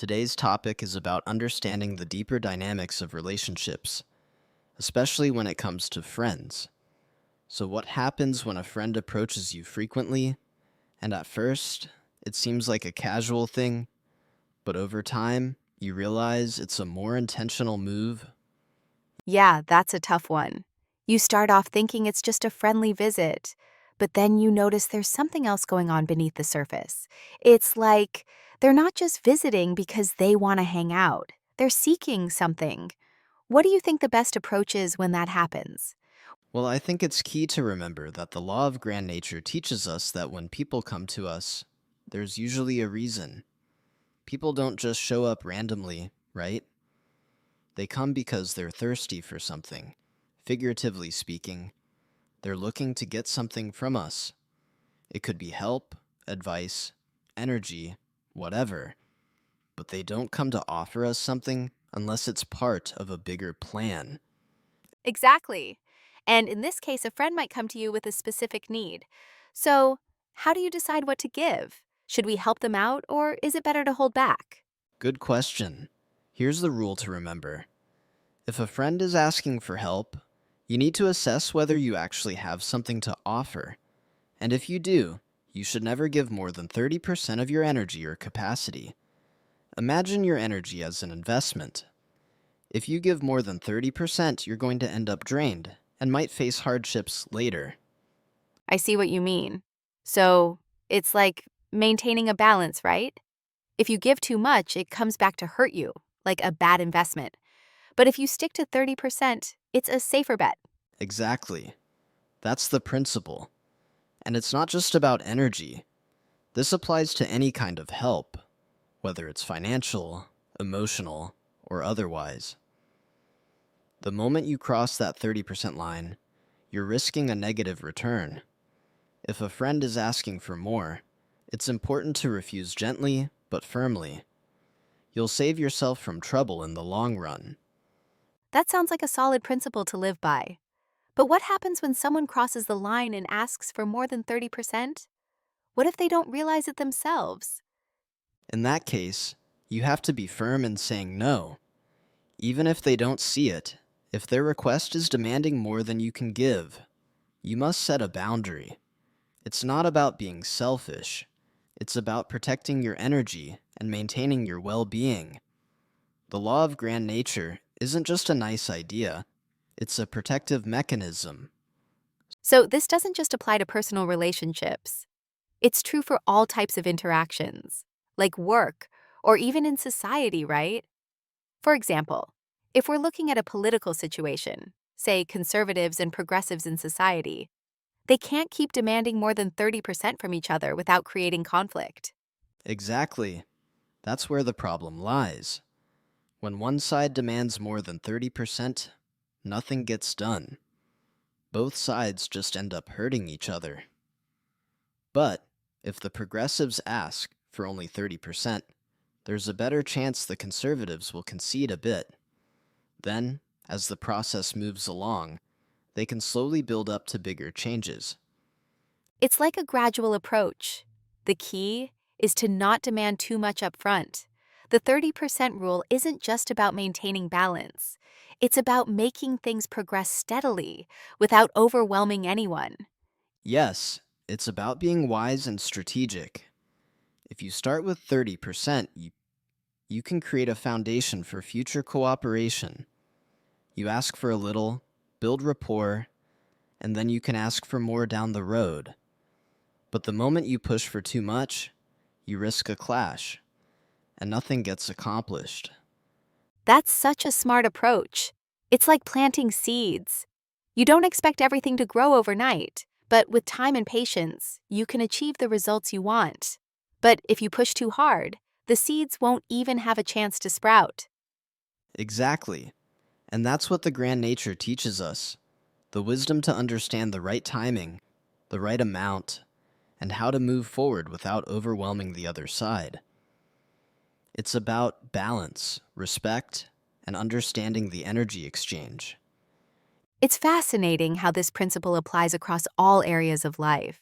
Today's topic is about understanding the deeper dynamics of relationships, especially when it comes to friends. So, what happens when a friend approaches you frequently, and at first, it seems like a casual thing, but over time, you realize it's a more intentional move? Yeah, that's a tough one. You start off thinking it's just a friendly visit, but then you notice there's something else going on beneath the surface. It's like they're not just visiting because they want to hang out, they're seeking something. What do you think the best approach is when that happens? Well, I think it's key to remember that the law of grand nature teaches us that when people come to us, there's usually a reason. People don't just show up randomly, right? They come because they're thirsty for something. Figuratively speaking, they're looking to get something from us. It could be help, advice, energy, whatever. But they don't come to offer us something unless it's part of a bigger plan. Exactly. And in this case, a friend might come to you with a specific need. So, how do you decide what to give? Should we help them out, or is it better to hold back? Good question. Here's the rule to remember. If a friend is asking for help, you need to assess whether you actually have something to offer. And if you do, you should never give more than 30% of your energy or capacity. Imagine your energy as an investment. If you give more than 30%, you're going to end up drained and might face hardships later. I see what you mean. So, it's like maintaining a balance, right? If you give too much, it comes back to hurt you, like a bad investment. But if you stick to 30%, it's a safer bet. Exactly. That's the principle. And it's not just about energy. This applies to any kind of help, whether it's financial, emotional, or otherwise. The moment you cross that 30% line, you're risking a negative return. If a friend is asking for more, it's important to refuse gently but firmly. You'll save yourself from trouble in the long run. That sounds like a solid principle to live by. But what happens when someone crosses the line and asks for more than 30%? What if they don't realize it themselves? In that case, you have to be firm in saying no. Even if they don't see it, if their request is demanding more than you can give, you must set a boundary. It's not about being selfish. It's about protecting your energy and maintaining your well-being. The law of grand nature isn't just a nice idea. It's a protective mechanism. So, this doesn't just apply to personal relationships. It's true for all types of interactions, like work, or even in society, right? For example, if we're looking at a political situation, say conservatives and progressives in society, they can't keep demanding more than 30% from each other without creating conflict. Exactly. That's where the problem lies. When one side demands more than 30%, nothing gets done. Both sides just end up hurting each other. But if the progressives ask for only 30%, there's a better chance the conservatives will concede a bit. Then, as the process moves along, they can slowly build up to bigger changes. It's like a gradual approach. The key is to not demand too much up front. The 30% rule isn't just about maintaining balance. It's about making things progress steadily without overwhelming anyone. Yes, it's about being wise and strategic. If you start with 30%, you can create a foundation for future cooperation. You ask for a little, build rapport, and then you can ask for more down the road. But the moment you push for too much, you risk a clash, and nothing gets accomplished. That's such a smart approach. It's like planting seeds. You don't expect everything to grow overnight, but with time and patience, you can achieve the results you want. But if you push too hard, the seeds won't even have a chance to sprout. Exactly. And that's what the grand nature teaches us, the wisdom to understand the right timing, the right amount, and how to move forward without overwhelming the other side. It's about balance, respect, and understanding the energy exchange. It's fascinating how this principle applies across all areas of life.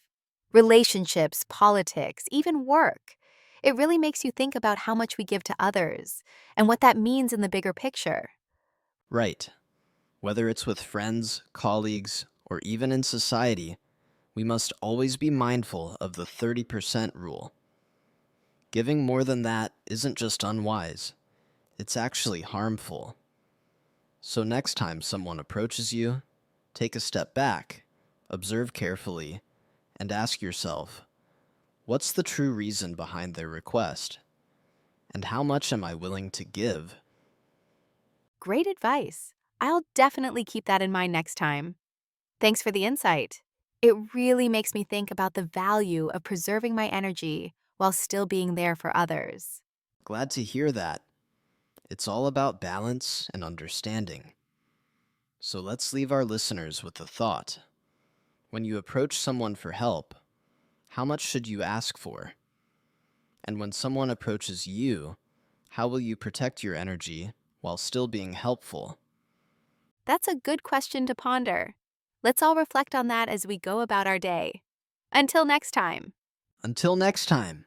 Relationships, politics, even work. It really makes you think about how much we give to others and what that means in the bigger picture. Right. Whether it's with friends, colleagues, or even in society, we must always be mindful of the 30% rule. Giving more than that isn't just unwise, it's actually harmful. So next time someone approaches you, take a step back, observe carefully, and ask yourself, what's the true reason behind their request? And how much am I willing to give? Great advice. I'll definitely keep that in mind next time. Thanks for the insight. It really makes me think about the value of preserving my energy while still being there for others. Glad to hear that. It's all about balance and understanding. So let's leave our listeners with a thought. When you approach someone for help, how much should you ask for? And when someone approaches you, how will you protect your energy while still being helpful? That's a good question to ponder. Let's all reflect on that as we go about our day. Until next time. Until next time!